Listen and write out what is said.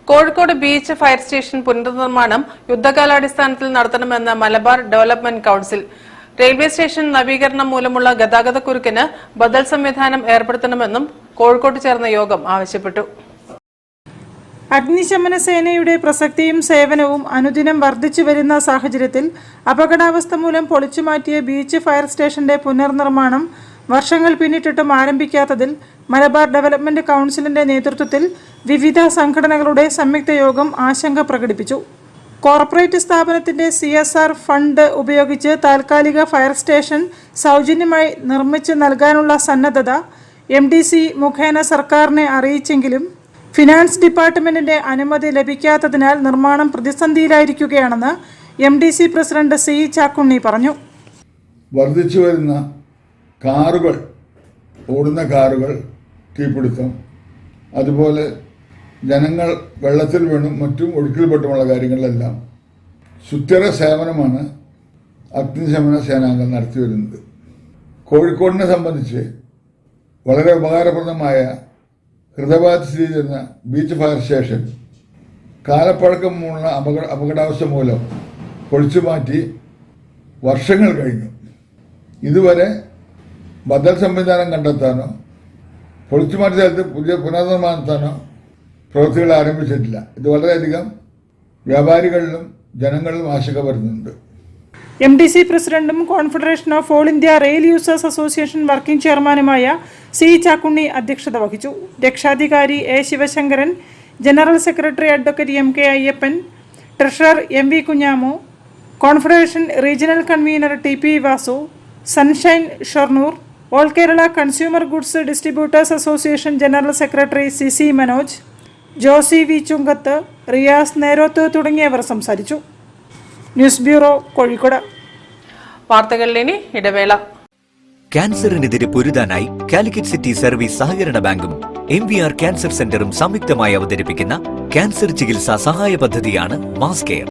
Kozhikode beach fire station പുനർനിർമ്മാണം യുദ്ധകാലാടിസ്ഥാനത്തിൽ നടത്തണമെന്ന് Malabar development council. Railway station നവീകരണം മൂലമുള്ള ഗതാഗതക്കുരുക്കിന് ബദൽ സംവിധാനം ഏർപ്പെടുത്തണമെന്നും കോഴിക്കോട്ട് ചേർന്ന യോഗം ആവശ്യപ്പെട്ടു. അഗ്നിശമന സേനയുടെ പ്രസക്തിയും സേവനവും അനുദിനം വർദ്ധിച്ചു വരുന്ന സാഹചര്യത്തിൽ അപകടാവസ്ഥ മൂലം പൊളിച്ചുമാറ്റിയ ബീച്ച് ഫയർ സ്റ്റേഷന്റെ പുനർനിർമ്മാണം വർഷങ്ങൾ പിന്നിട്ടിട്ടും ആരംഭിക്കാത്തതിൽ മലബാർ ഡെവലപ്മെന്റ് കൌൺസിലിന്റെ നേതൃത്വത്തിൽ വിവിധ സംഘടനകളുടെ സംയുക്ത യോഗം ആശങ്ക പ്രകടിപ്പിച്ചു. കോർപ്പറേറ്റ് സ്ഥാപനത്തിന്റെ CSR ഫണ്ട് ഉപയോഗിച്ച് താൽക്കാലിക ഫയർ സ്റ്റേഷൻ സൗജന്യമായി നിർമ്മിച്ച് നൽകാനുള്ള സന്നദ്ധത MDC മുഖേന സർക്കാരിനെ അറിയിച്ചെങ്കിലും ഫിനാൻസ് ഡിപ്പാർട്ട്മെന്റിന്റെ അനുമതി ലഭിക്കാത്തതിനാൽ നിർമ്മാണം പ്രതിസന്ധിയിലായിരിക്കുകയാണെന്ന് MDC പ്രസിഡന്റ് C ചാക്കുണ്ണി പറഞ്ഞു. വർദ്ധിച്ചു വരുന്ന ഓടുന്ന കാറുകൾ തീപിടുത്തം, അതുപോലെ ജനങ്ങൾ വെള്ളത്തിൽ വീണും മറ്റും ഒഴുക്കിൽപ്പെട്ടുമുള്ള കാര്യങ്ങളിലെല്ലാം സുസ്ഥിര സേവനമാണ് അഗ്നിശമന സേനാംഗം നടത്തി വരുന്നത്. കോഴിക്കോടിനെ സംബന്ധിച്ച് വളരെ ഉപകാരപ്രദമായ ഹൃദയഭാഗത്ത് സ്ഥിതി ചെയ്യുന്ന ബീച്ച് ഫയർ സ്റ്റേഷൻ കാലപ്പഴക്കമുള്ള അപകടാവസ്ഥ മൂലം പൊളിച്ചു മാറ്റി വർഷങ്ങൾ കഴിഞ്ഞു. ഇതുവരെ ബദൽ സംവിധാനം കണ്ടെത്താനോ പൊളിച്ചു മാറ്റിയ സ്ഥലത്ത് പുതിയ പുനർനിർമ്മാണത്താനോ പ്രവൃത്തികൾ ആരംഭിച്ചിട്ടില്ല. ഇത് വളരെയധികം വ്യാപാരികളിലും ജനങ്ങളിലും ആശങ്ക വരുന്നുണ്ട്. MDC പ്രസിഡന്റും confederation of all India rail users association working ചെയർമാനുമായ C ചാക്കുണ്ണി അധ്യക്ഷത വഹിച്ചു. രക്ഷാധികാരി A Sivasankaran, general secretary advocate MK Ayyappan, treasurer MV Kunhamu, confederation regional convener TP Vasu, sunshine Shoranur, all Kerala consumer goods distributors association general secretary CC Manoj, Josy V Chungath, Riyas Neroth തുടങ്ങിയവർ സംസാരിച്ചു. News bureau, Kozhikode. വാർത്തകളിലിനി ഇടവേള. ക്യാൻസറിനെതിരെ പൊരുതാനായി കാലിക്കറ്റ് സിറ്റി സർവീസ് സഹകരണ ബാങ്കും MVR ക്യാൻസർ സെന്ററും സംയുക്തമായി അവതരിപ്പിക്കുന്ന ക്യാൻസർ ചികിത്സാ സഹായ പദ്ധതിയാണ് മാസ് കെയർ.